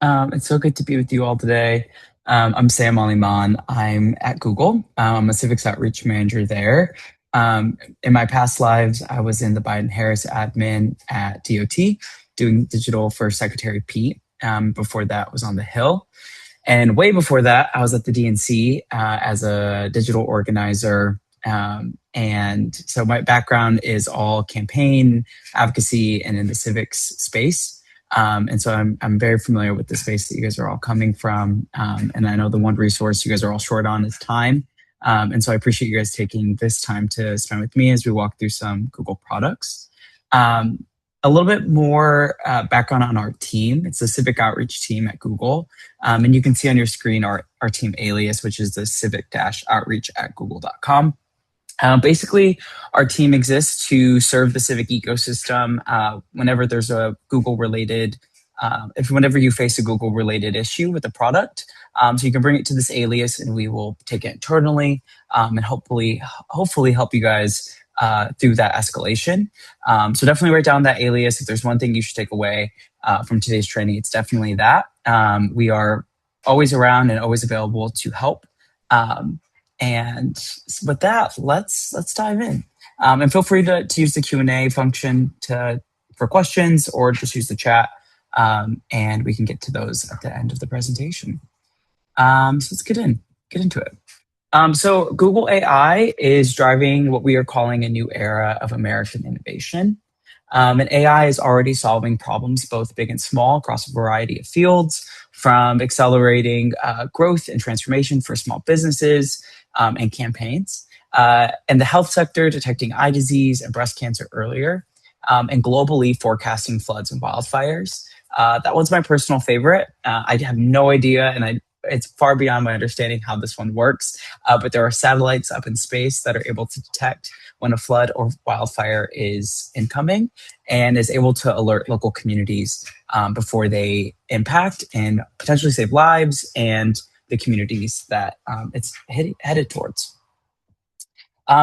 It's so good to be with you all today. I'm Sam Aliman. I'm at Google. I'm a civics outreach manager there. In my past lives, I was in the Biden-Harris admin at DOT, doing digital for Secretary Pete. Before that, was on the Hill. And way before that, I was at the DNC as a digital organizer. And so my background is all campaign advocacy and in the civics space. And so I'm very familiar with the space that you guys are all coming from. And I know the one resource you guys are all short on is time. And so I appreciate you guys taking this time to spend with me as we walk through some Google products. A little bit more background on our team. It's a civic outreach team at Google. And you can see on your screen our team alias, which is the civic-outreach at google.com. Basically, our team exists to serve the civic ecosystem whenever there's a Google-related, whenever you face a Google-related issue with a product. So you can bring it to this alias, and we will take it internally and hopefully help you guys through that escalation. So definitely write down that alias. If there's one thing you should take away from today's training, it's definitely that. We are always around and always available to help. And with that, let's dive in. And feel free to use the Q&A function for questions, or just use the chat, and we can get to those at the end of the presentation. So let's get into it. So Google AI is driving what we are calling a new era of American innovation. And AI is already solving problems both big and small across a variety of fields, from accelerating growth and transformation for small businesses and campaigns, and the health sector detecting eye disease and breast cancer earlier, and globally forecasting floods and wildfires. That one's my personal favorite. I have no idea, and it's far beyond my understanding how this one works, but there are satellites up in space that are able to detect when a flood or wildfire is incoming, and is able to alert local communities before they impact and potentially save lives and the communities that it's headed towards.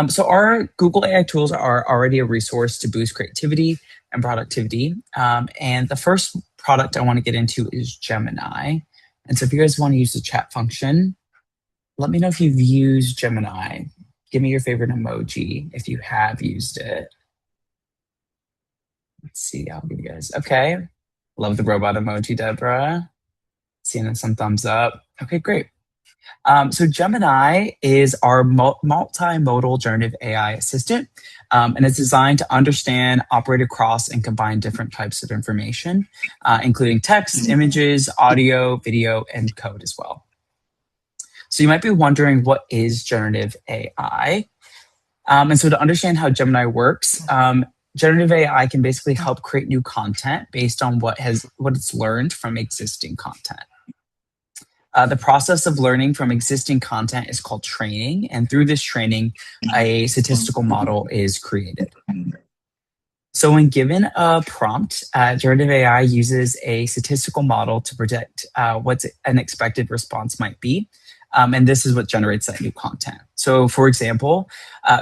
So our Google AI tools are already a resource to boost creativity and productivity. And the first product I want to get into is Gemini. And so if you guys want to use the chat function, let me know if you've used Gemini. Give me your favorite emoji if you have used it. Let's see, I'll give you guys, okay. Love the robot emoji, Deborah. Seeing some thumbs up. Okay, great. So Gemini is our multimodal generative AI assistant, and it's designed to understand, operate across, and combine different types of information, including text, images, audio, video, and code as well. So you might be wondering, what is generative AI? And so to understand how Gemini works, generative AI can basically help create new content based on what it's learned from existing content. The process of learning from existing content is called training, and through this training, a statistical model is created. So when given a prompt, generative AI uses a statistical model to predict what an expected response might be, and this is what generates that new content. So for example,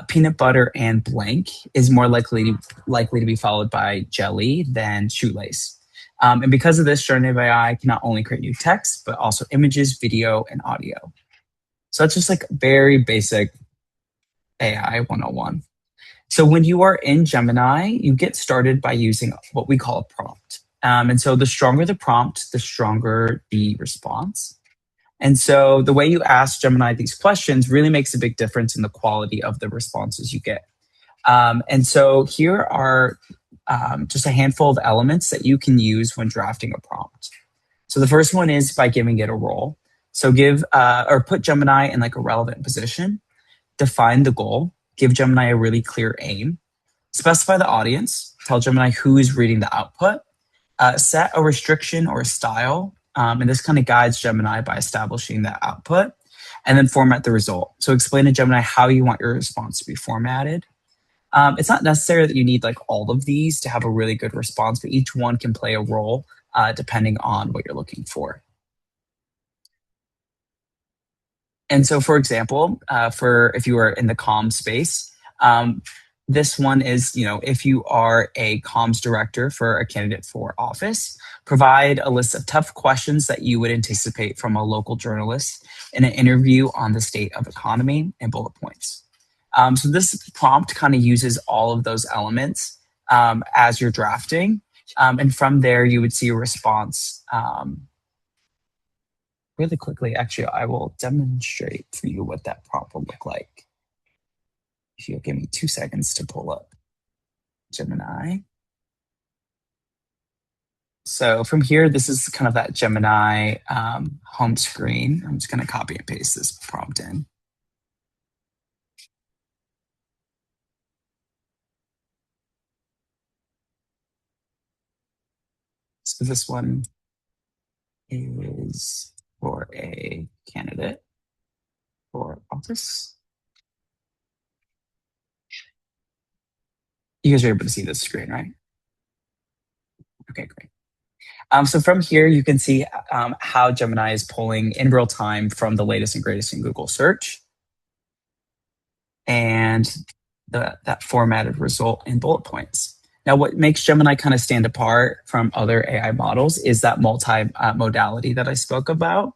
peanut butter and blank is more likely to be followed by jelly than shoelace. And because of this, generative AI can not only create new text, but also images, video, and audio. So that's just like very basic AI 101. So when you are in Gemini, you get started by using what we call a prompt. And so the stronger the prompt, the stronger the response. And so the way you ask Gemini these questions really makes a big difference in the quality of the responses you get. And so here are just a handful of elements that you can use when drafting a prompt. So the first one is by giving it a role. So give or put Gemini in like a relevant position, define the goal, give Gemini a really clear aim, specify the audience, tell Gemini who is reading the output, set a restriction or a style, and this kind of guides Gemini by establishing that output, and then format the result. So explain to Gemini how you want your response to be formatted. It's not necessary that you need like all of these to have a really good response, but each one can play a role depending on what you're looking for. And so, for example, if you are in the comm space, This one is, if you are a comms director for a candidate for office, provide a list of tough questions that you would anticipate from a local journalist in an interview on the state of economy and bullet points. So this prompt kind of uses all of those elements as you're drafting. And from there, you would see a response really quickly. Actually, I will demonstrate for you what that prompt will look like. If you'll give me 2 seconds to pull up Gemini. So from here, this is kind of that Gemini home screen. I'm just going to copy and paste this prompt in. So this one is for a candidate for office. You guys are able to see this screen, right? Okay, great. So from here, you can see how Gemini is pulling in real time from the latest and greatest in Google search and that formatted result in bullet points. Now, what makes Gemini kind of stand apart from other AI models is that multi-modality that I spoke about.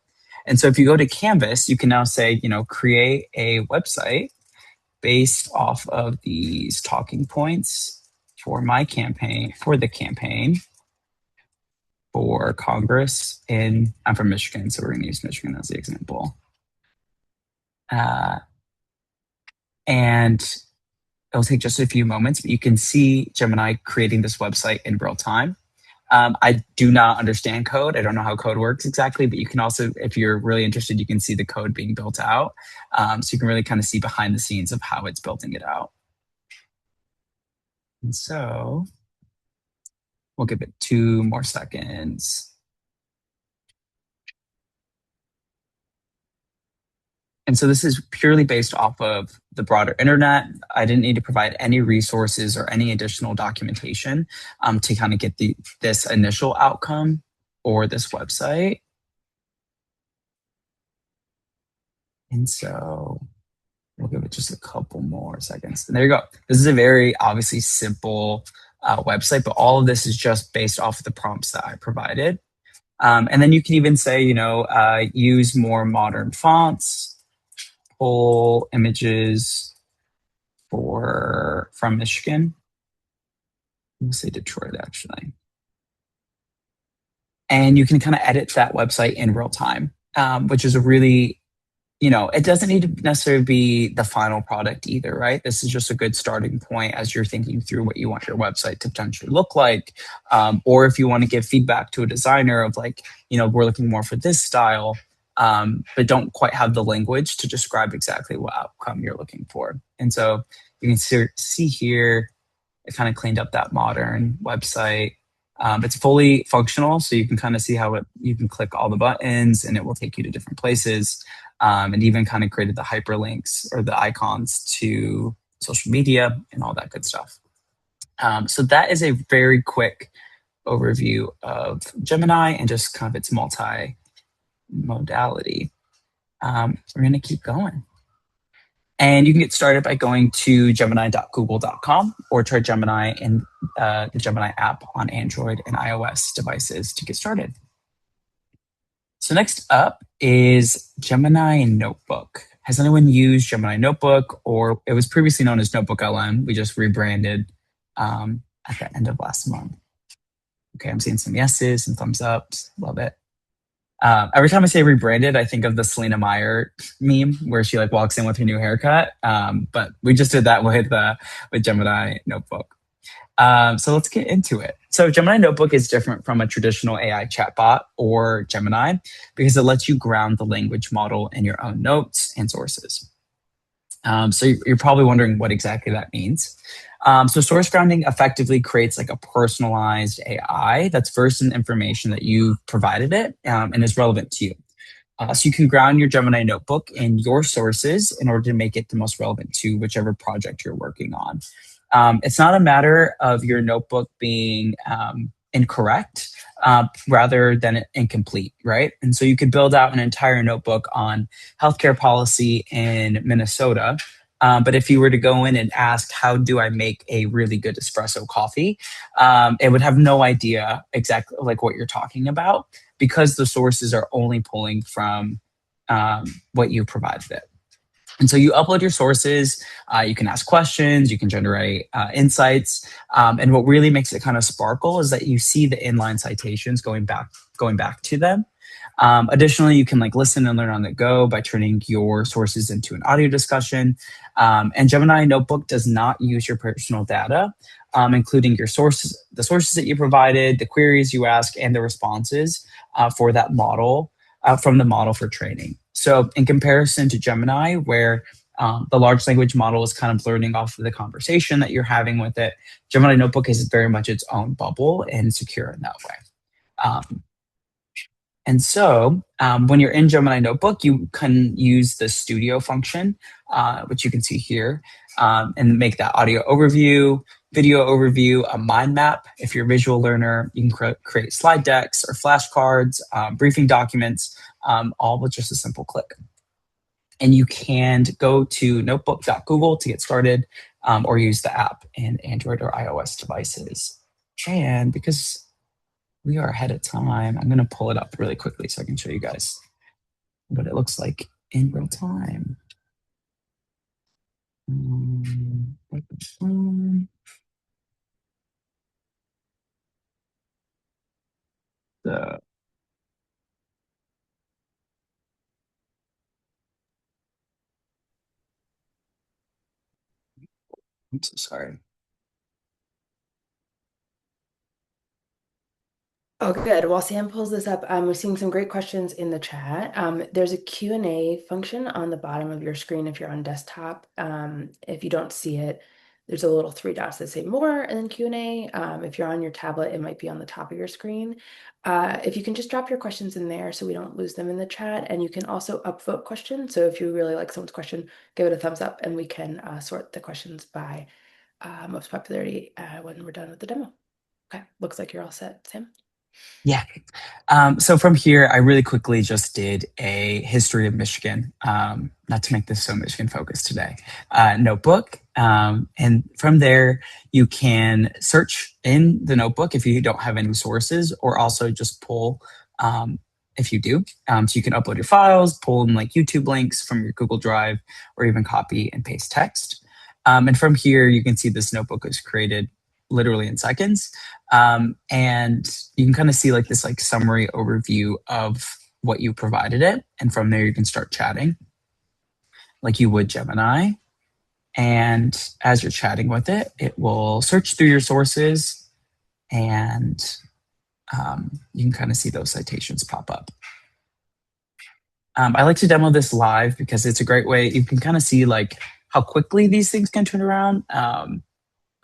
And so if you go to Canvas, you can now say, create a website based off of these talking points for my campaign, for the campaign for Congress I'm from Michigan, so we're going to use Michigan as the example. And it'll take just a few moments, but you can see Gemini creating this website in real time. I do not understand code. I don't know how code works exactly, but you can also, if you're really interested, you can see the code being built out. So you can really kind of see behind the scenes of how it's building it out. And so we'll give it 2 more seconds. And so this is purely based off of the broader internet. I didn't need to provide any resources or any additional documentation to kind of get this initial outcome or this website. And so we'll give it just a couple more seconds. And there you go. This is a very obviously simple website, but all of this is just based off of the prompts that I provided. And then you can even say, use more modern fonts, pull images from Michigan. We'll say Detroit, actually. And you can kind of edit that website in real time, which is a really, it doesn't need to necessarily be the final product either, right? This is just a good starting point as you're thinking through what you want your website to potentially look like. Or if you want to give feedback to a designer of like, we're looking more for this style, but don't quite have the language to describe exactly what outcome you're looking for. And so you can see here, it kind of cleaned up that modern website. It's fully functional, so you can kind of see how you can click all the buttons and it will take you to different places. And even kind of created the hyperlinks or the icons to social media and all that good stuff. So that is a very quick overview of Gemini and just kind of its multi-modality. We're going to keep going. And you can get started by going to gemini.google.com or try Gemini in the Gemini app on Android and iOS devices to get started. So next up is Gemini Notebook. Has anyone used Gemini Notebook, or it was previously known as NotebookLM? We just rebranded at the end of last month. Okay, I'm seeing some yeses, some thumbs ups. Love it. Every time I say rebranded, I think of the Selena Meyer meme where she like walks in with her new haircut. But we just did that with Gemini Notebook. So let's get into it. So Gemini Notebook is different from a traditional AI chatbot or Gemini because it lets you ground the language model in your own notes and sources. So you're probably wondering what exactly that means. So source grounding effectively creates like a personalized AI that's versed in information that you provided it and is relevant to you. So you can ground your Gemini Notebook in your sources in order to make it the most relevant to whichever project you're working on. It's not a matter of your notebook being incorrect rather than incomplete, right? And so you could build out an entire notebook on healthcare policy in Minnesota, But if you were to go in and ask, how do I make a really good espresso coffee? It would have no idea exactly like what you're talking about because the sources are only pulling from what you provided it. And so you upload your sources, you can ask questions, you can generate insights. And what really makes it kind of sparkle is that you see the inline citations going back to them. Additionally, you can like listen and learn on the go by turning your sources into an audio discussion. And Gemini Notebook does not use your personal data, including your sources, the sources that you provided, the queries you ask, and the responses for that model from the model for training. So in comparison to Gemini, where the large language model is kind of learning off of the conversation that you're having with it, Gemini Notebook is very much its own bubble and secure in that way. And so when you're in Gemini Notebook, you can use the studio function, which you can see here, and make that audio overview, video overview, a mind map. If you're a visual learner, you can create slide decks or flashcards, briefing documents, all with just a simple click. And you can go to notebook.google to get started, or use the app in Android or iOS devices. And because we are ahead of time, I'm going to pull it up really quickly so I can show you guys what it looks like in real time. I'm so sorry. Oh, good. While Sam pulls this up, we're seeing some great questions in the chat. There's a Q&A function on the bottom of your screen if you're on desktop. If you don't see it, there's a little three dots that say more and then Q&A. If you're on your tablet, it might be on the top of your screen. If you can just drop your questions in there so we don't lose them in the chat. And you can also upvote questions. So if you really like someone's question, give it a thumbs up and we can sort the questions by most popularity when we're done with the demo. Okay, looks like you're all set, Sam. Yeah. So from here, I really quickly just did a history of Michigan, not to make this so Michigan focused today, notebook. And from there, you can search in the notebook if you don't have any sources, or also just pull if you do. So you can upload your files, pull in like YouTube links from your Google Drive, or even copy and paste text. And from here, you can see this notebook is created literally in seconds. And you can kind of see like this like summary overview of what you provided it. And from there, you can start chatting like you would Gemini. And as you're chatting with it, it will search through your sources and you can kind of see those citations pop up. I like to demo this live because it's a great way. You can kind of see like how quickly these things can turn around.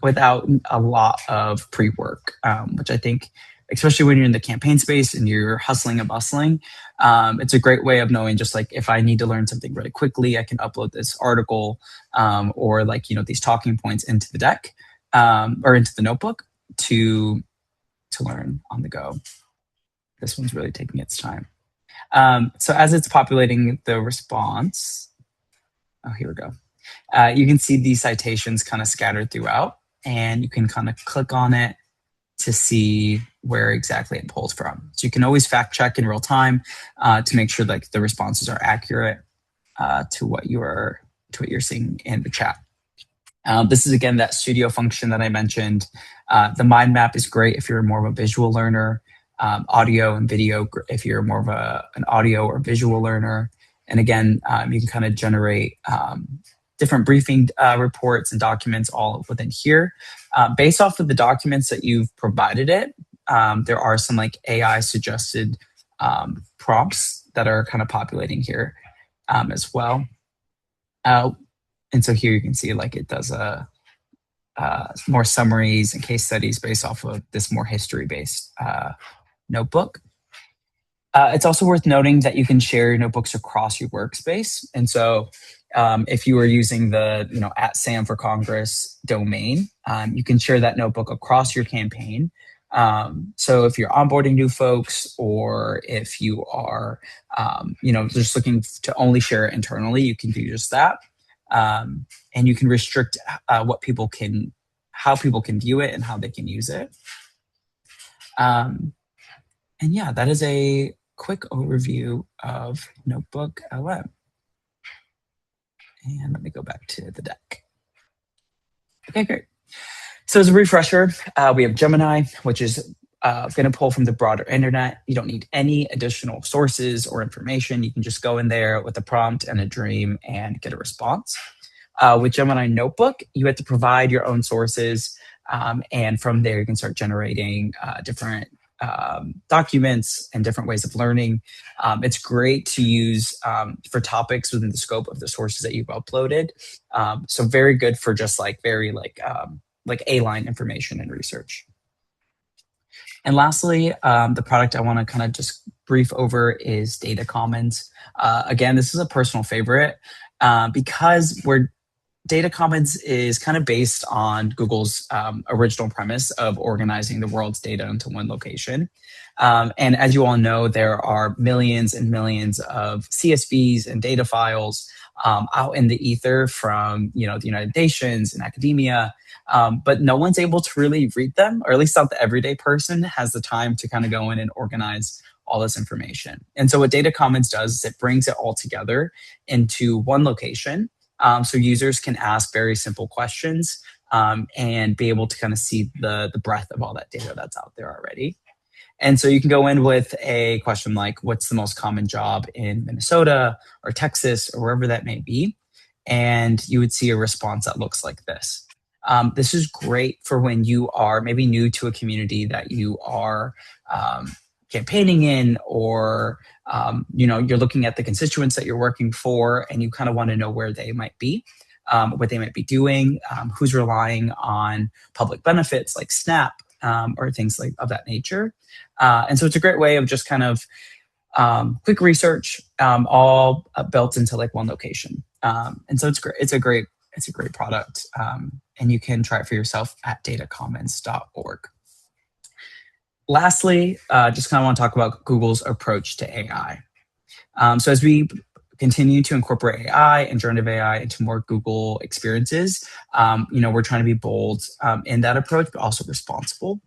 Without a lot of pre-work, which I think, especially when you're in the campaign space and you're hustling and bustling, it's a great way of knowing just like if I need to learn something really quickly, I can upload this article or like, these talking points into the deck or into the notebook to learn on the go. This one's really taking its time. So as it's populating the response, oh, here we go. You can see these citations kind of scattered throughout, and you can kind of click on it to see where exactly it pulls from. So you can always fact check in real time to make sure like the responses are accurate to what you're seeing in the chat. This is again that studio function that I mentioned. The mind map is great if you're more of a visual learner. Audio and video if you're more of an audio or visual learner. And again, you can kind of generate different briefing reports and documents all within here. Based off of the documents that you've provided it, there are some like AI suggested prompts that are kind of populating here as well. And so here you can see like it does more summaries and case studies based off of this more history-based notebook. It's also worth noting that you can share your notebooks across your workspace. And so if you are using the at Sam for Congress domain, you can share that notebook across your campaign. So if you're onboarding new folks, or if you are just looking to only share it internally, you can do just that. and you can restrict what people can, how people can view it and how they can use it. Um, and yeah, that is a quick overview of Notebook LM. And let me go back to the deck. Okay, great. So as a refresher, we have Gemini, which is going to pull from the broader internet. You don't need any additional sources or information. You can just go in there with a prompt and a dream and get a response. With Gemini Notebook, you have to provide your own sources, and from there you can start generating different documents and different ways of learning. It's great to use for topics within the scope of the sources that you've uploaded. So very good for just like very like A-line information and research. And lastly, the product I want to kind of just brief over is Data Commons. Again, this is a personal favorite because we're Data Commons is kind of based on Google's original premise of organizing the world's data into one location. And as you all know, there are millions and millions of CSVs and data files out in the ether from the United Nations and academia, but no one's able to really read them, or at least not the everyday person has the time to kind of go in and organize all this information. And so what Data Commons does is it brings it all together into one location, so users can ask very simple questions and be able to kind of see the breadth of all that data that's out there already. And so you can go in with a question like, what's the most common job in Minnesota or Texas or wherever that may be? And you would see a response that looks like this. This is great for when you are maybe new to a community that you are campaigning in, or you're looking at the constituents that you're working for, and you kind of want to know where they might be, what they might be doing, who's relying on public benefits like SNAP, or things like of that nature. And so it's a great way of just kind of quick research, all built into like one location. And so it's great. It's a great product, and you can try it for yourself at datacommons.org. Lastly, just kind of want to talk about Google's approach to AI. So as we continue to incorporate AI and generative AI into more Google experiences, we're trying to be bold in that approach, but also responsible.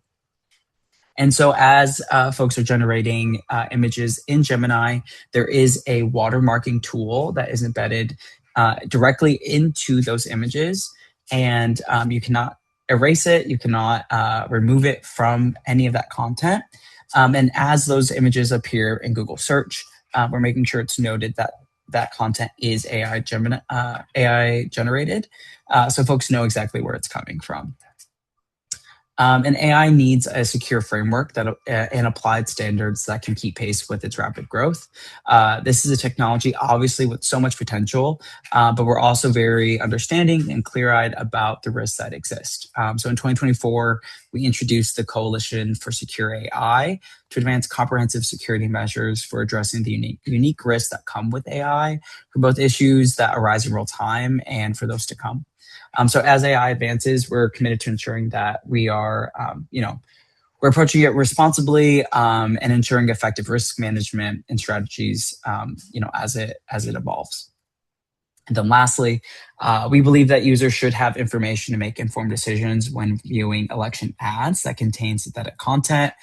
And so as folks are generating images in Gemini, there is a watermarking tool that is embedded directly into those images. And you cannot erase it, you cannot remove it from any of that content. And as those images appear in Google search, we're making sure it's noted that that content is AI generated, so folks know exactly where it's coming from. And AI needs a secure framework that and applied standards that can keep pace with its rapid growth. This is a technology, obviously, with so much potential, but we're also very understanding and clear-eyed about the risks that exist. So in 2024, we introduced the Coalition for Secure AI to advance comprehensive security measures for addressing the unique risks that come with AI, for both issues that arise in real time and for those to come. So as AI advances, we're committed to ensuring that we are, we're approaching it responsibly, and ensuring effective risk management and strategies, as it evolves. And then lastly, we believe that users should have information to make informed decisions when viewing election ads that contain synthetic content.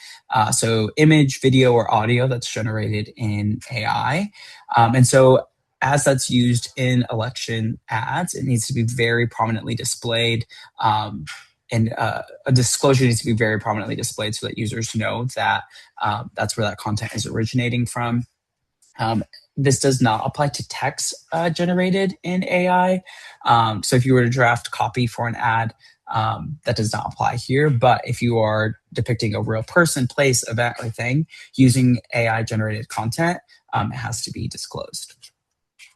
So image, video, or audio that's generated in AI. And so as that's used in election ads, it needs to be very prominently displayed. And a disclosure needs to be very prominently displayed so that users know that that's where that content is originating from. This does not apply to text generated in AI. So if you were to draft copy for an ad, that does not apply here. But if you are depicting a real person, place, event, or thing using AI generated content, it has to be disclosed.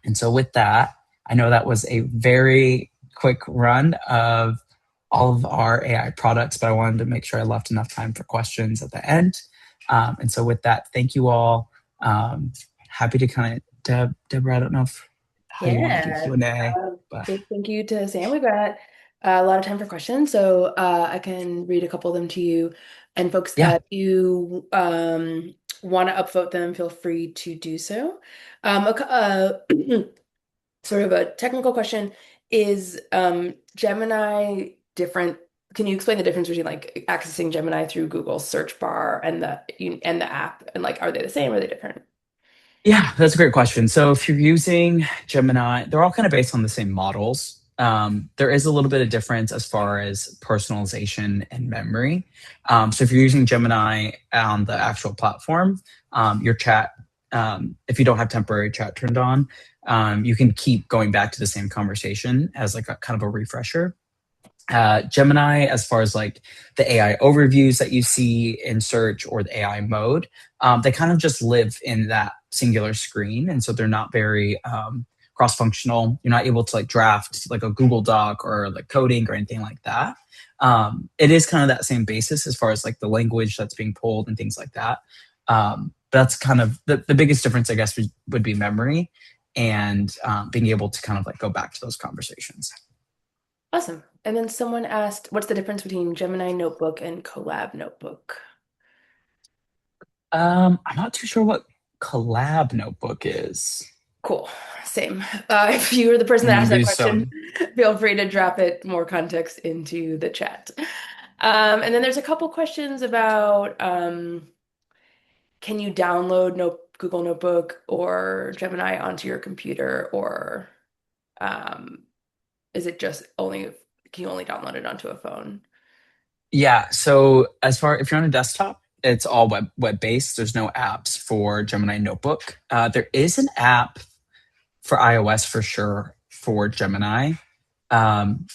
And so with that, I know that was a very quick run of all of our AI products, but I wanted to make sure I left enough time for questions at the end. And so with that, thank you all. Happy to kind of, Deborah, I don't know how you want to do Yeah. Q&A, but Big thank you to Sam. We've got a lot of time for questions, so I can read a couple of them to you. And folks, yeah. if you want to upvote them, feel free to do so. Sort of a technical question. Is Gemini different? Can you explain the difference between like accessing Gemini through Google's search bar and the app? And like, are they the same or are they different? Yeah, that's a great question. So if you're using Gemini, they're all kind of based on the same models. There is a little bit of difference as far as personalization and memory. So if you're using Gemini on the actual platform, your chat, if you don't have temporary chat turned on, you can keep going back to the same conversation as like a kind of a refresher. Gemini, as far as like the AI overviews that you see in search or the AI mode, they kind of just live in that singular screen. And so they're not very cross functional. You're not able to like draft like a Google Doc or like coding or anything like that. It is kind of that same basis as far as like the language that's being pulled and things like that. That's kind of the biggest difference, I guess, would be memory and being able to kind of like go back to those conversations. Awesome. And then someone asked, what's the difference between Gemini Notebook and Collab Notebook? I'm not too sure what collab notebook is. Cool. Same. If you were the person that I'm asked gonna that do question, some. feel free to drop it more context into the chat. And then there's a couple questions about can you download Google Notebook or Gemini onto your computer, or um, is it just only can you only download it onto a phone? Yeah. So as far if you're on a desktop, it's all web based. There's no apps for Gemini Notebook. There is an app for iOS for sure for Gemini. Um,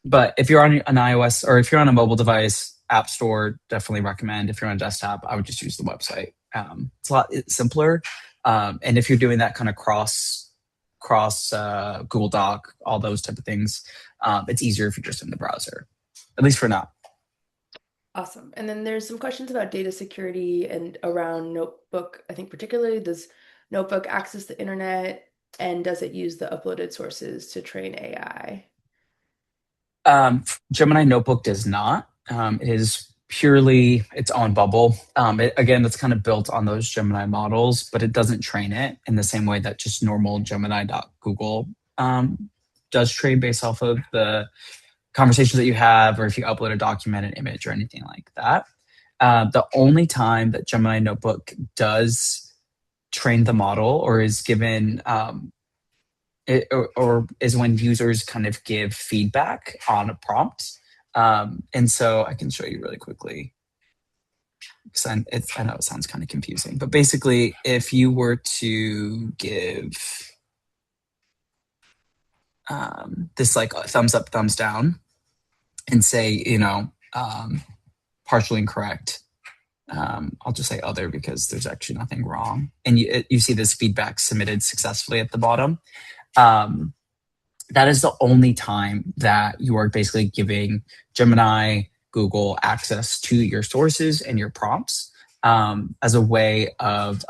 but if you're on an iOS or if you're on a mobile device, App Store definitely recommend. If you're on a desktop, I would just use the website. It's a lot simpler. And if you're doing that kind of cross Google Doc, all those type of things, it's easier if you're just in the browser, at least for now. Awesome. And then there's some questions about data security and around Notebook. I think particularly does Notebook access the internet and does it use the uploaded sources to train AI? Gemini Notebook does not. It is purely its own bubble. Again, it's kind of built on those Gemini models, but it doesn't train it in the same way that just normal Gemini.google does train based off of the conversations that you have, or if you upload a document, an image, or anything like that. The only time that Gemini Notebook does train the model or is given or is when users kind of give feedback on a prompt. And so I can show you really quickly because I know it sounds kind of confusing, but basically, if you were to give this like a thumbs up, thumbs down, and say, partially incorrect, I'll just say other because there's actually nothing wrong. And you see this feedback submitted successfully at the bottom. Um, that is the only time that you are basically giving Gemini, Google access to your sources and your prompts as a way of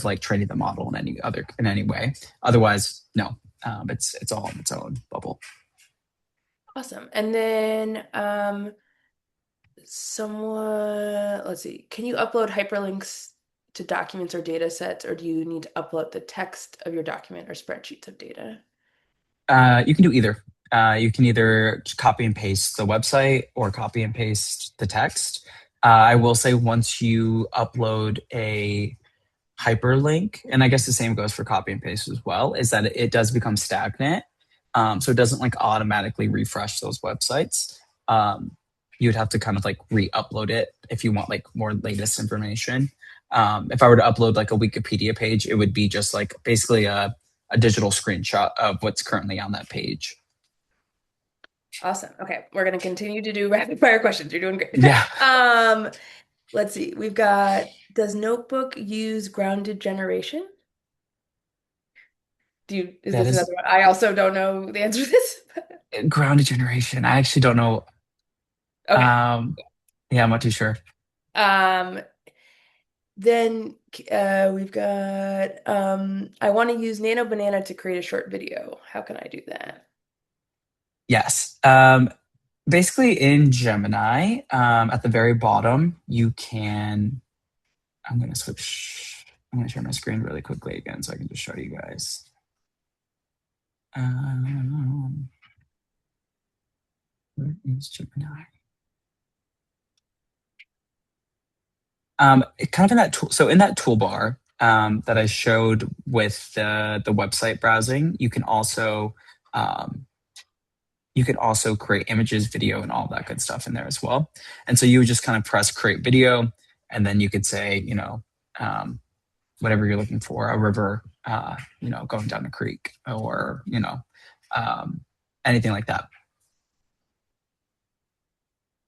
like training the model in any way. Otherwise, no, it's all in its own bubble. Awesome. And then someone, let's see, can you upload hyperlinks to documents or data sets, or do you need to upload the text of your document or spreadsheets of data? You can do either. You can either just copy and paste the website or copy and paste the text. I will say once you upload a hyperlink, and I guess the same goes for copy and paste as well, is that it does become stagnant. So it doesn't like automatically refresh those websites. You would have to kind of like re-upload it if you want like more latest information. If I were to upload like a Wikipedia page, it would be just like basically a digital screenshot of what's currently on that page. Awesome. Okay, we're gonna continue to do rapid fire questions. You're doing great. Yeah, Let's see. We've got, does Notebook use grounded generation? Is that this is another one? I also don't know the answer to this. grounded generation. I actually don't know. Okay. Um, yeah, I'm not too sure. Um, then we've got I want to use Nano Banana to create a short video. How can I do that? Yes. Basically, in Gemini, at the very bottom, you can. I'm going to switch. I'm going to share my screen really quickly again so I can just show you guys. Um, where is Gemini? Kind of in that tool, so in that toolbar that I showed with the website browsing, um, you can also create images, video, and all that good stuff in there as well. And so you would just kind of press create video, and then you could say, um, whatever you're looking for, a river, going down a creek, or um, anything like that.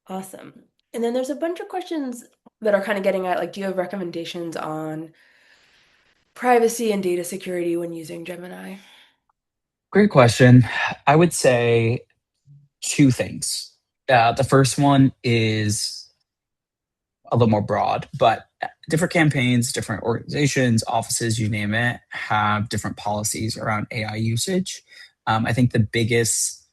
Awesome. And then there's a bunch of questions that are kind of getting at like, do you have recommendations on privacy and data security when using Gemini? Great question. I would say two things. The first one is a little more broad, but different campaigns, different organizations, offices, you name it, have different policies around AI usage. I think the biggest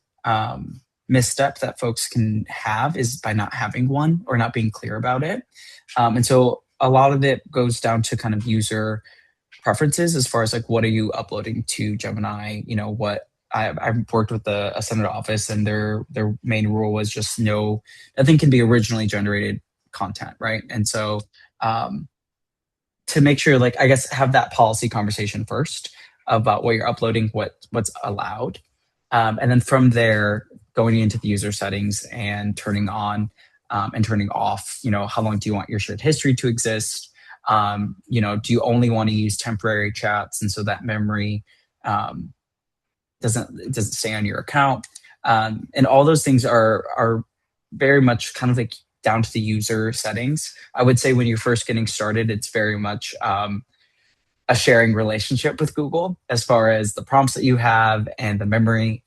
misstep that folks can have is by not having one or not being clear about it. And so a lot of it goes down to kind of user preferences as far as like what are you uploading to Gemini. What I've worked with a Senate office, and their main rule was just nothing can be originally generated content, right? And so um, to make sure, like, I guess, have that policy conversation first about what you're uploading, what's allowed, and then from there going into the user settings and turning on and turning off. How long do you want your shared history to exist? Do you only want to use temporary chats, and so that memory um, doesn't stay on your account? And all those things are very much kind of like down to the user settings. I would say when you're first getting started, it's very much a sharing relationship with Google as far as the prompts that you have and the memory.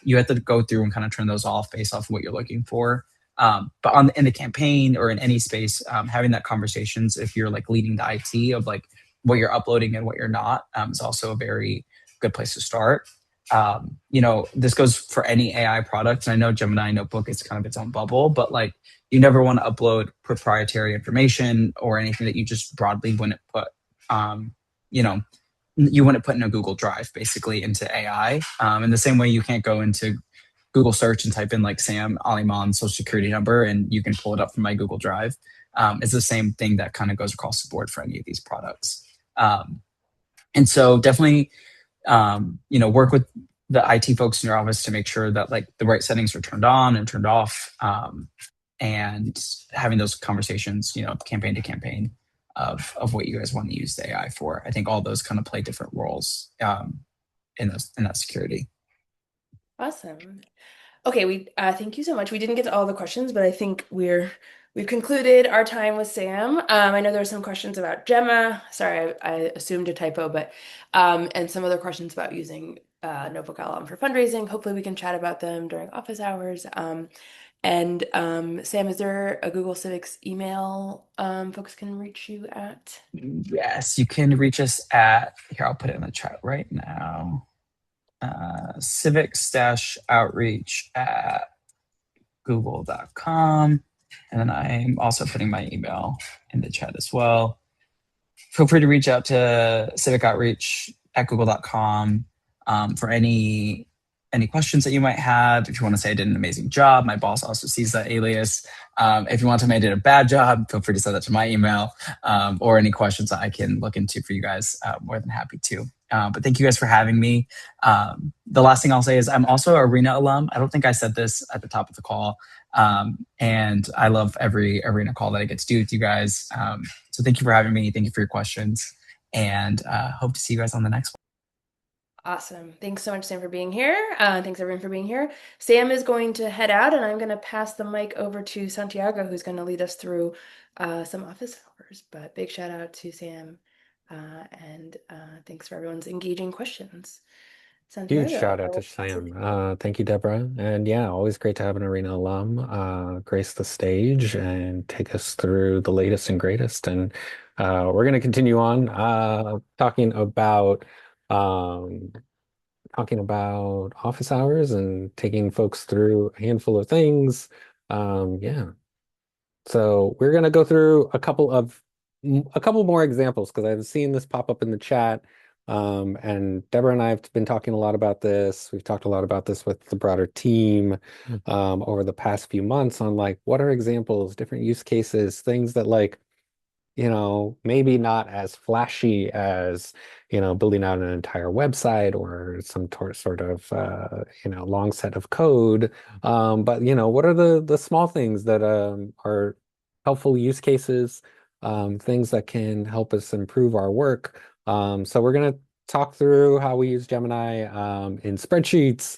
You have to go through and kind of turn those off based off of what you're looking for. But in the campaign or in any space, having that conversations, if you're like leading the IT of like what you're uploading and what you're not, is also a very good place to start. This goes for any AI product. And I know Gemini Notebook is kind of its own bubble, but like you never want to upload proprietary information or anything that you just broadly wouldn't put um, you know, you wouldn't put in a Google Drive basically into AI. In the same way, you can't go into Google search and type in like Sam Aliman's social security number and you can pull it up from my Google Drive. It's the same thing that kind of goes across the board for any of these products. And so definitely, work with the IT folks in your office to make sure that like the right settings are turned on and turned off, and having those conversations, campaign to campaign of what you guys want to use the AI for. I think all those kind of play different roles in that security. Awesome. Okay, we thank you so much. We didn't get to all the questions, but I think we've concluded our time with Sam. I know there were some questions about Gemma. Sorry, I assumed a typo, but and some other questions about using NotebookLM for fundraising. Hopefully, we can chat about them during office hours. And Sam, is there a Google Civics email folks can reach you at? Yes, you can reach us at, here, I'll put it in the chat right now. Civics-outreach at google.com. And then I'm also putting my email in the chat as well. Feel free to reach out to civic outreach at google.com for any questions that you might have. If you want to say I did an amazing job, my boss also sees that alias. If you want to tell me I did a bad job, feel free to send that to my email, or any questions that I can look into for you guys. More than happy to. But thank you guys for having me. The last thing I'll say is I'm also an Arena alum. I don't think I said this at the top of the call. And I love every Arena call that I get to do with you guys. So thank you for having me. Thank you for your questions. And hope to see you guys on the next one. Awesome. Thanks so much, Sam, for being here. Thanks everyone for being here. Sam is going to head out, and I'm going to pass the mic over to Santiago, who's going to lead us through some office hours. But big shout out to Sam, and thanks for everyone's engaging questions. Huge Santiago, shout I out to will pass it. Sam. Thank you, Deborah. And yeah, always great to have an Arena alum grace the stage and take us through the latest and greatest. And we're going to continue on um, talking about office hours and taking folks through a handful of things. Yeah. So we're going to go through a couple more examples because I've seen this pop up in the chat. And Deborah and I have been talking a lot about this. We've talked a lot about this with the broader team over the past few months on like what are examples, different use cases, things that like maybe not as flashy as, building out an entire website or some sort of, long set of code. But, what are the small things that are helpful use cases, things that can help us improve our work? So we're going to talk through how we use Gemini in spreadsheets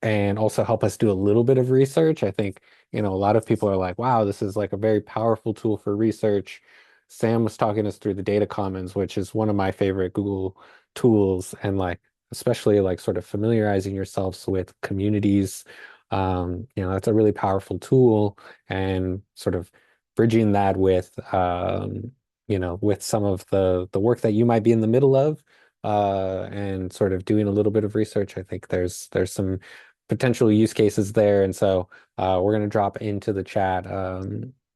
and also help us do a little bit of research. I think a lot of people are like, wow, this is like a very powerful tool for research. Sam was talking us through the data commons, which is one of my favorite Google tools, and like especially like sort of familiarizing yourselves with communities. That's a really powerful tool, and sort of bridging that with with some of the work that you might be in the middle of, and sort of doing a little bit of research. I think there's some potential use cases there, and so we're going to drop into the chat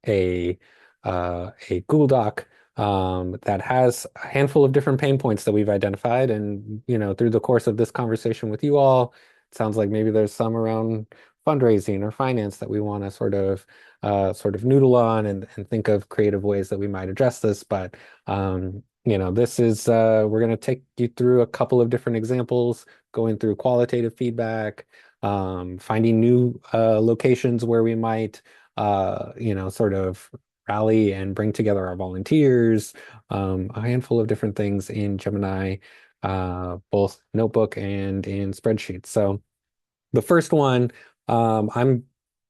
a a Google Doc that has a handful of different pain points that we've identified, and through the course of this conversation with you all, it sounds like maybe there's some around fundraising or finance that we want to sort of noodle on and think of creative ways that we might address this. But this is we're going to take you through a couple of different examples, going through qualitative feedback, finding new locations where we might, sort of rally and bring together our volunteers, a handful of different things in Gemini, both notebook and in spreadsheets. So the first one, I'm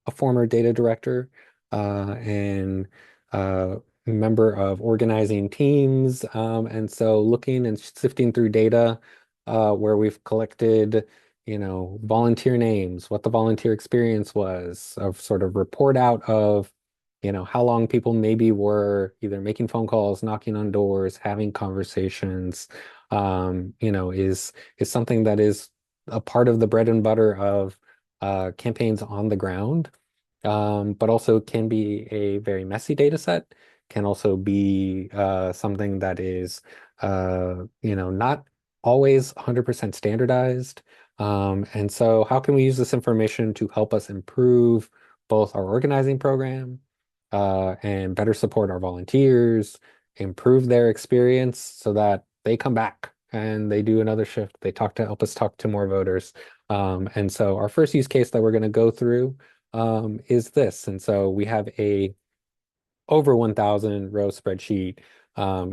a former data director and member of organizing teams. And so looking and sifting through data where we've collected, volunteer names, what the volunteer experience was, of sort of report out of, how long people maybe were either making phone calls, knocking on doors, having conversations, is something that is a part of the bread and butter of campaigns on the ground, but also can be a very messy data set, can also be something that is, not always 100% standardized. And so how can we use this information to help us improve both our organizing program and better support our volunteers, improve their experience so that they come back and they do another shift. They help us talk to more voters. And so our first use case that we're going to go through is this. And so we have a over 1,000 row spreadsheet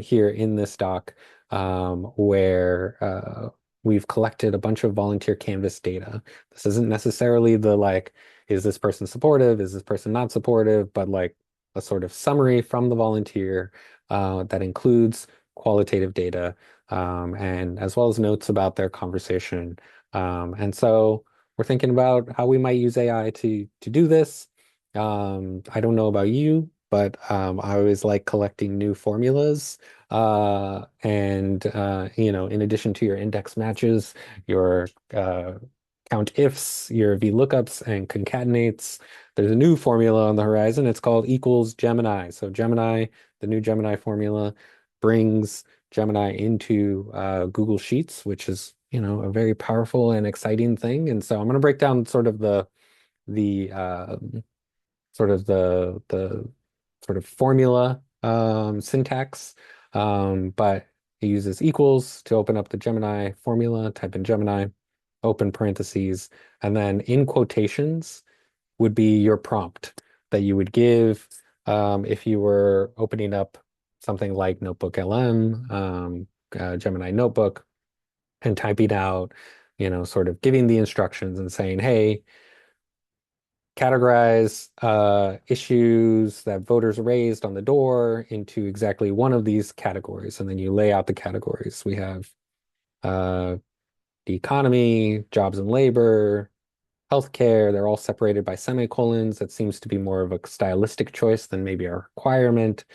here in this doc where we've collected a bunch of volunteer canvas data. This isn't necessarily the like, is this person supportive? Is this person not supportive? But like a sort of summary from the volunteer that includes qualitative data and as well as notes about their conversation. And so we're thinking about how we might use AI to do this. I don't know about you, but I always like collecting new formulas. And in addition to your index matches, your count ifs, your VLOOKUPs and concatenates, there's a new formula on the horizon. It's called equals Gemini. So Gemini, the new Gemini formula, brings Gemini into Google Sheets, which is a very powerful and exciting thing. And so I'm going to break down the the sort of formula syntax, but it uses equals to open up the Gemini formula, type in Gemini, open parentheses, and then in quotations would be your prompt that you would give if you were opening up something like NotebookLM, Gemini Notebook, and typing out, sort of giving the instructions and saying, hey, categorize issues that voters raised on the door into exactly one of these categories. And then you lay out the categories. We have uh, the economy, jobs and labor, healthcare. They're all separated by semicolons. That seems to be more of a stylistic choice than maybe a requirement.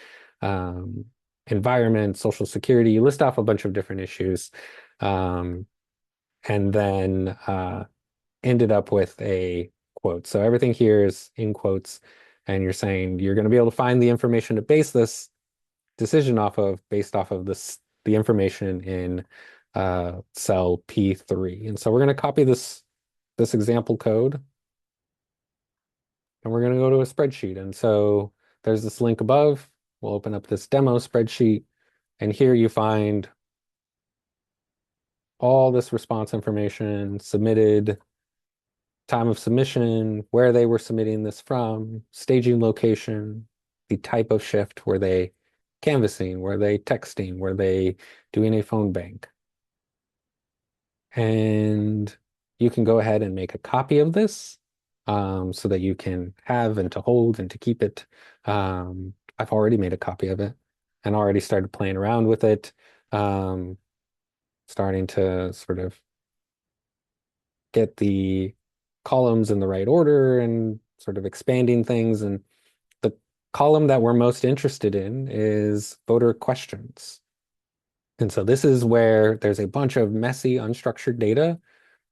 Um, Environment, social security. You list off a bunch of different issues. And then ended up with a quote. So everything here is in quotes, and you're saying you're going to be able to find the information to base this decision off of based off of this the information in cell P3. And so we're going to copy this example code, and we're going to go to a spreadsheet. And so there's this link above. We'll open up this demo spreadsheet, and here you find all this response information, submitted, time of submission, where they were submitting this from, staging location, the type of shift. Were they canvassing? Were they texting? Were they doing a phone bank? And you can go ahead and make a copy of this, so that you can have and to hold and to keep it. I've already made a copy of it and already started playing around with it, um, starting to sort of get the columns in the right order and sort of expanding things. And the column that we're most interested in is voter questions. And so this is where there's a bunch of messy, unstructured data,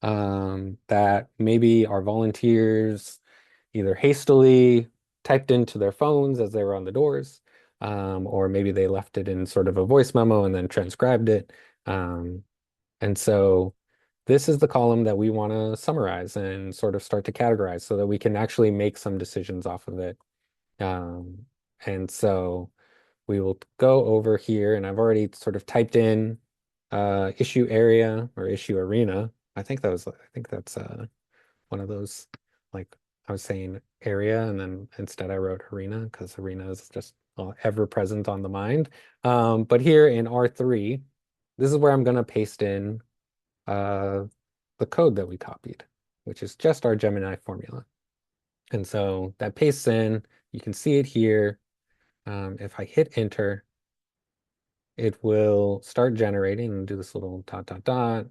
that maybe our volunteers either hastily typed into their phones as they were on the doors, or maybe they left it in sort of a voice memo and then transcribed it. Um, and so this is the column that we want to summarize and sort of start to categorize so that we can actually make some decisions off of it. Um, and so we will go over here, and I've already sort of typed in issue area or issue arena. I think that's one of those, like I was saying area, and then instead I wrote arena because arena is just ever present on the mind. But here in R3, this is where I'm going to paste in uh, the code that we copied, which is just our Gemini formula. And so that pastes in, you can see it here. If I hit enter, it will start generating and do this little dot, dot, dot.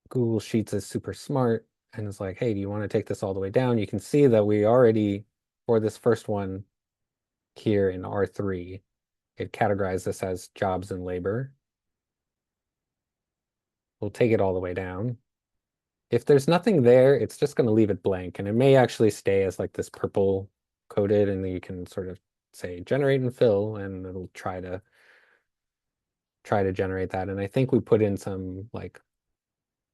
Google Sheets is super smart and is like, hey, do you want to take this all the way down? You can see that we already, for this first one here in R3, it categorized this as jobs and labor. We'll take it all the way down. If there's nothing there, it's just going to leave it blank, and it may actually stay as like this purple coded, and then you can sort of say generate and fill, and it'll try to generate that. And I think we put in some like,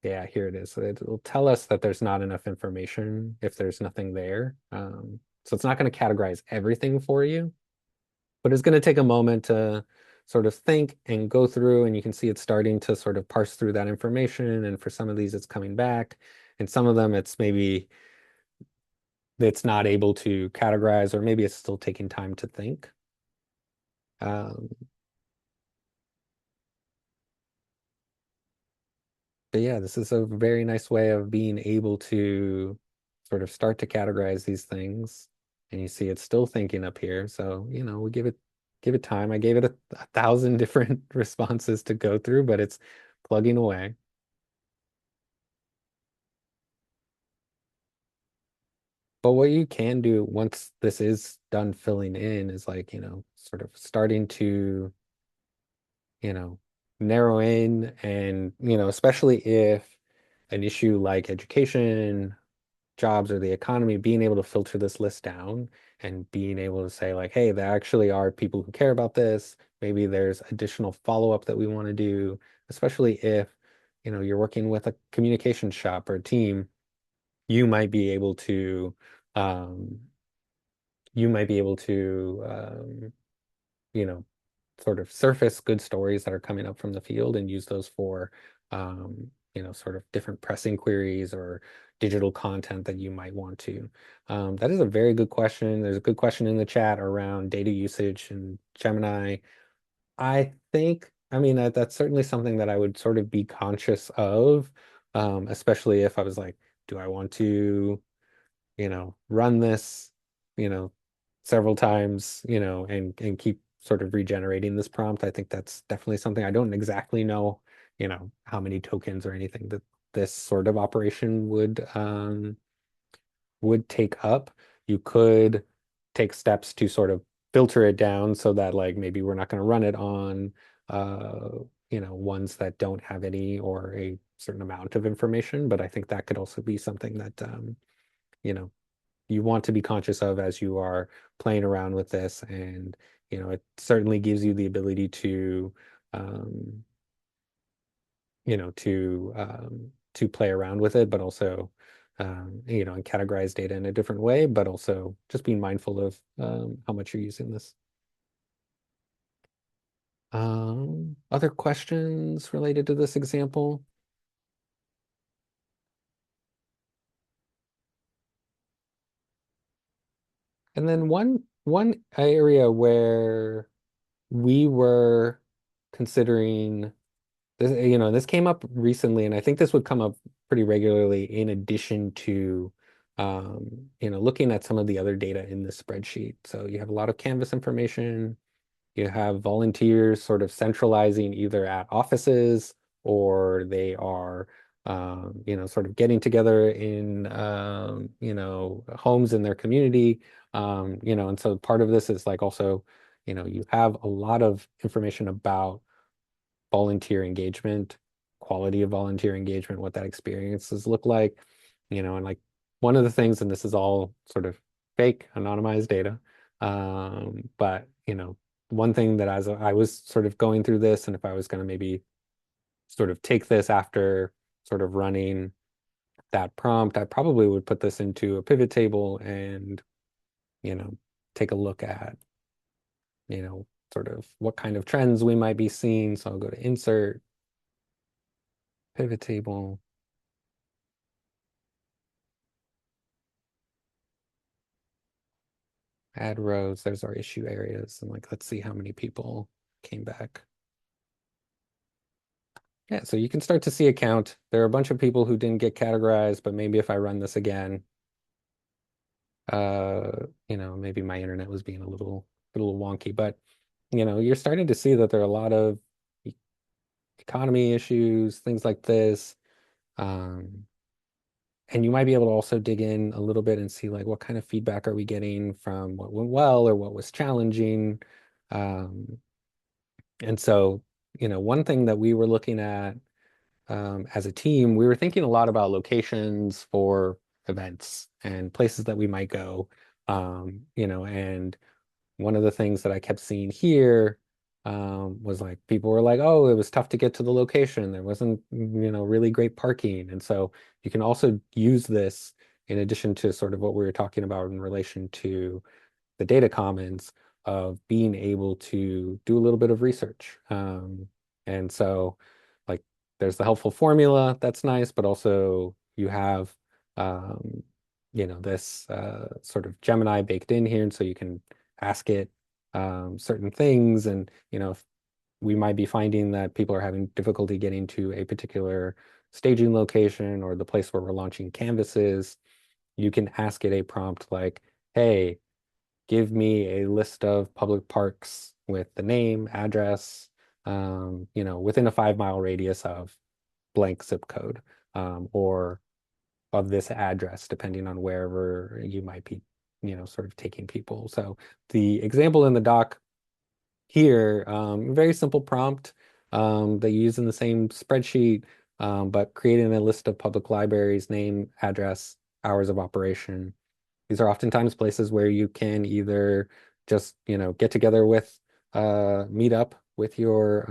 yeah, here it is. So it'll tell us that there's not enough information if there's nothing there. So it's not going to categorize everything for you, but it's going to take a moment to sort of think and go through, and you can see it's starting to sort of parse through that information. And for some of these, it's coming back, and some of them it's maybe it's not able to categorize, or maybe it's still taking time to think. Um, but yeah, this is a very nice way of being able to sort of start to categorize these things. And you see it's still thinking up here. So, we give it time. I gave it a thousand different responses to go through, but it's plugging away. But what you can do once this is done filling in is like, sort of starting to, narrow in, and, especially if an issue like education, jobs, or the economy, being able to filter this list down and being able to say like, hey, there actually are people who care about this. Maybe there's additional follow-up that we want to do, especially if, you're working with a communication shop or a team, you might be able to, um, you might be able to, you know, sort of surface good stories that are coming up from the field and use those for, sort of different press inquiries or digital content that you might want to. That is a very good question. There's a good question in the chat around data usage and Gemini. I think, I mean, that's certainly something that I would sort of be conscious of, especially if I was like, do I want to, run this, you know, several times, and keep sort of regenerating this prompt. I think that's definitely something. I don't exactly know, how many tokens or anything that this sort of operation would take up. You could take steps to sort of filter it down so that like maybe we're not going to run it on ones that don't have any or a certain amount of information. But I think that could also be something that you know you want to be conscious of as you are playing around with this. And, it certainly gives you the ability to, um, to play around with it, but also, and categorize data in a different way, but also just being mindful of how much you're using this. Other questions related to this example? And then one area where we were considering this, this came up recently, and I think this would come up pretty regularly in addition to looking at some of the other data in the spreadsheet. So you have a lot of Canvas information. You have volunteers sort of centralizing either at offices, or they are, sort of getting together in, homes in their community. And so part of this is like also, you have a lot of information about volunteer engagement, quality of volunteer engagement, what that experiences look like, and like one of the things, and this is all sort of fake anonymized data, but one thing that as I was sort of going through this, and if I was going to maybe sort of take this after sort of running that prompt, I probably would put this into a pivot table and, you know, take a look at, sort of what kind of trends we might be seeing. So I'll go to insert, pivot table, add rows. There's our issue areas. And like, let's see how many people came back. Yeah, so you can start to see a count. There are a bunch of people who didn't get categorized, but maybe if I run this again, maybe my internet was being a little wonky, but you're starting to see that there are a lot of economy issues, things like this. Um, and you might be able to also dig in a little bit and see like what kind of feedback are we getting from what went well or what was challenging. Um, and so, one thing that we were looking at as a team, we were thinking a lot about locations for events and places that we might go. And one of the things that I kept seeing here was like people were like, oh, it was tough to get to the location. There wasn't, really great parking. And so you can also use this in addition to sort of what we were talking about in relation to the data commons of being able to do a little bit of research. And so like there's the helpful formula, that's nice, but also you have um, this sort of Gemini baked in here, and so you can ask it certain things, and if we might be finding that people are having difficulty getting to a particular staging location or the place where we're launching canvases, you can ask it a prompt like, hey, give me a list of public parks with the name, address, within a 5 mile radius of blank zip code, or of this address, depending on wherever you might be, sort of taking people. So the example in the doc here, very simple prompt that you use in the same spreadsheet, but creating a list of public libraries, name, address, hours of operation. These are oftentimes places where you can either just, get together with meet up with your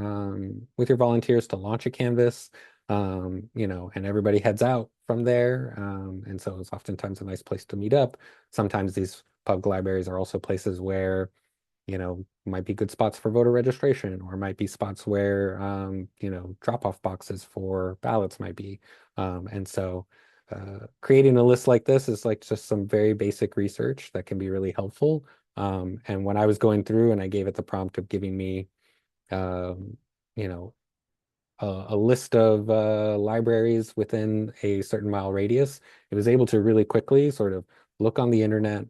volunteers to launch a canvas, and everybody heads out from there. And so it's oftentimes a nice place to meet up. Sometimes these public libraries are also places where might be good spots for voter registration, or might be spots where, drop-off boxes for ballots might be. And so creating a list like this is like just some very basic research that can be really helpful. And when I was going through and I gave it the prompt of giving me, um, you know, a list of libraries within a certain mile radius, it was able to really quickly sort of look on the internet,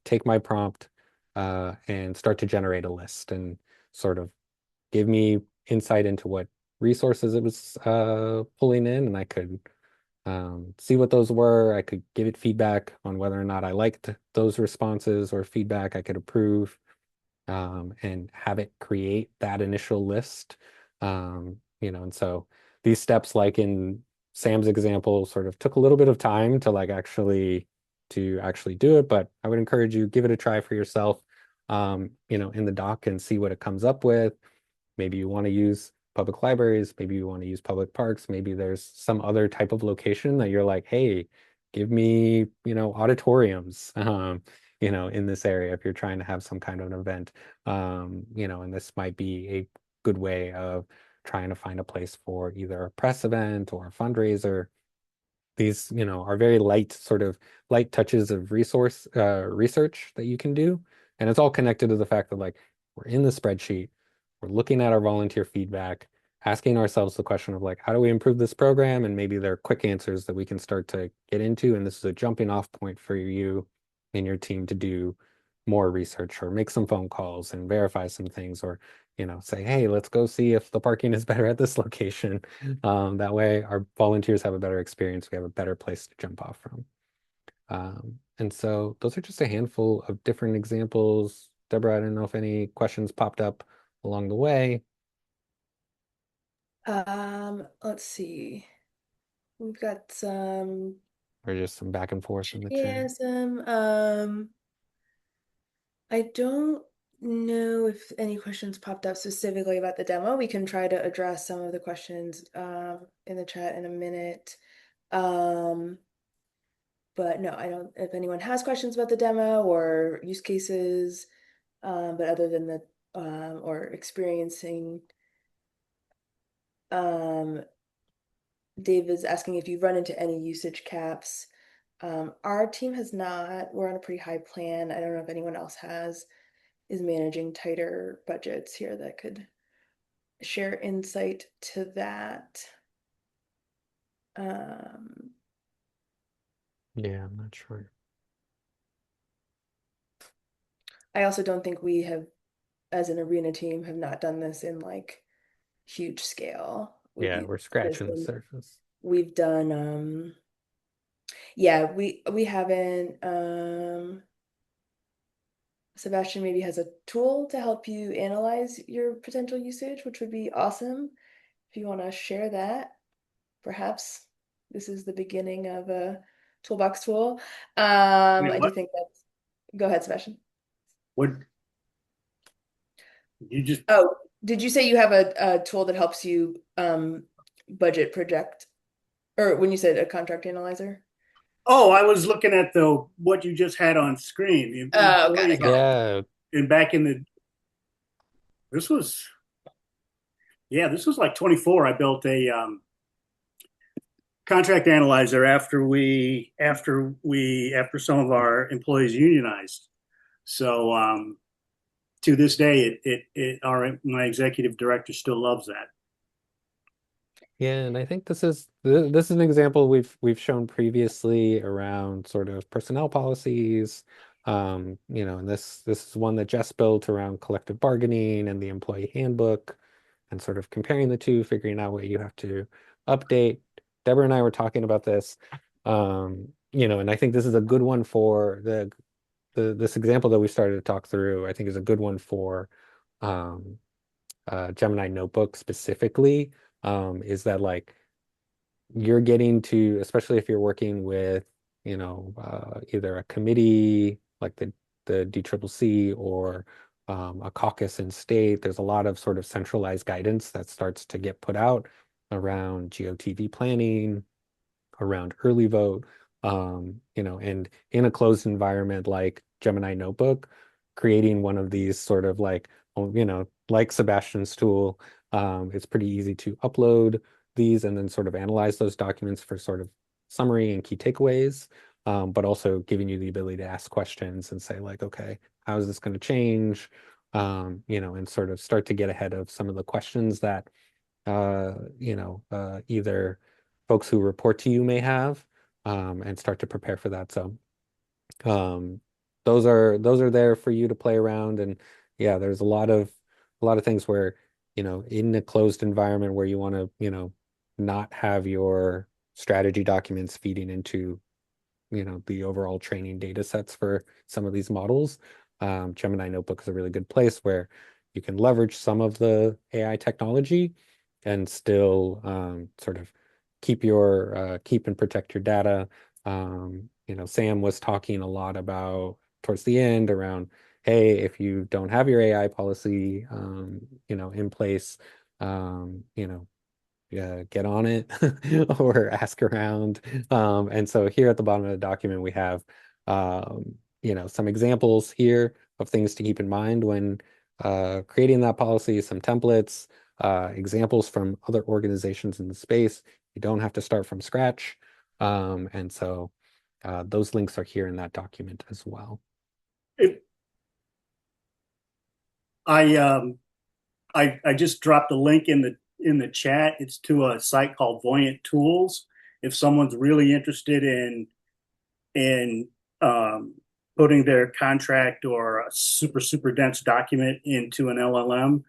take my prompt, and start to generate a list and sort of give me insight into what resources it was pulling in, and I could see what those were. I could give it feedback on whether or not I liked those responses or feedback I could approve, and have it create that initial list. And so these steps, like in Sam's example, sort of took a little bit of time to like actually to actually do it, but I would encourage you, give it a try for yourself, in the doc and see what it comes up with. Maybe you want to use public libraries, maybe you want to use public parks, maybe there's some other type of location that you're like, hey, give me, auditoriums, in this area if you're trying to have some kind of an event. And this might be a good way of trying to find a place for either a press event or a fundraiser. These, are very light, sort of light touches of research that you can do. And it's all connected to the fact that like we're in the spreadsheet, we're looking at our volunteer feedback, asking ourselves the question of like, how do we improve this program? And maybe there are quick answers that we can start to get into. And this is a jumping off point for you and your team to do more research or make some phone calls and verify some things, or say, hey, let's go see if the parking is better at this location. That way our volunteers have a better experience. We have a better place to jump off from. And so those are just a handful of different examples. Deborah, I don't know if any questions popped up along the way, Let's see. We've got some, or just some back and forth in the chat. yeah, I don't know if any questions popped up specifically about the demo. We can try to address some of the questions in the chat in a minute. But no, I don't, if anyone has questions about the demo or use cases, but other than the, or experiencing, um, Dave is asking if you've run into any usage caps. Our team has not. We're on a pretty high plan. I don't know if anyone else is managing tighter budgets here that could share insight to that. Um, Yeah, I'm not sure. I also don't think we have, as an arena team, have not done this in like huge scale. Yeah, We we're this scratching the one surface. we've done yeah, we haven't Sebastian maybe has a tool to help you analyze your potential usage, which would be awesome. If you want to share that, perhaps this is the beginning of a toolbox tool. Wait, I do what? think that's, go ahead, Sebastian. What you just? Oh, did you say you have a tool that helps you budget project, or when you said a contract analyzer? Oh, I was looking at the what you just had on screen. The Oh, got employee it, got help. it. Yeah, And back in the this was this was like 24. I built a contract analyzer after some of our employees unionized. So to this day, our my executive director still loves that. yeah, and I think this is an example we've shown previously around sort of personnel policies. And this is one that Jess built around collective bargaining and the employee handbook, and sort of comparing the two, figuring out what you have to update. Deborah and I were talking about this, and I think this is a good one for this example that we started to talk through. I think is a good one for um, Gemini Notebook specifically. Is that like you're getting to, especially if you're working with, either a committee like the DCCC or a caucus in state. There's a lot of sort of centralized guidance that starts to get put out around GOTV planning, around early vote, and in a closed environment like Gemini Notebook, creating one of these sort of like, like Sebastian's tool, it's pretty easy to upload these and then sort of analyze those documents for sort of summary and key takeaways, but also giving you the ability to ask questions and say like, okay, how is this going to change? And sort of start to get ahead of some of the questions that either folks who report to you may have, and start to prepare for that. So um, those are there for you to play around. And yeah, there's a lot of things where, in a closed environment where you want to, not have your strategy documents feeding into, the overall training data sets for some of these models. Gemini Notebook is a really good place where you can leverage some of the AI technology and still sort of keep and protect your data, Sam was talking a lot about towards the end around, hey, if you don't have your AI policy, in place, get on it or ask around. And so here at the bottom of the document, we have, some examples here of things to keep in mind when creating that policy, some templates, examples from other organizations in the space. You don't have to start from scratch. And so those links are here in that document as well. It, I just dropped a link in the chat. It's to a site called Voyant Tools. If someone's really interested in putting their contract or a super dense document into an LLM,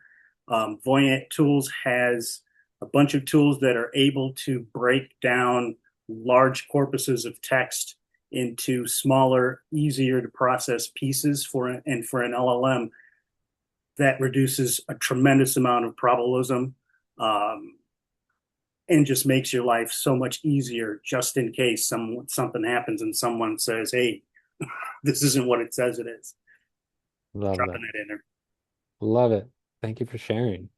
Voyant Tools has a bunch of tools that are able to break down large corpuses of text into smaller, easier to process pieces for an LLM that reduces a tremendous amount of probabilism, and just makes your life so much easier just in case something happens and someone says, hey, this isn't what it says it is. Love Dropping that. that in there. Love it. Thank you for sharing.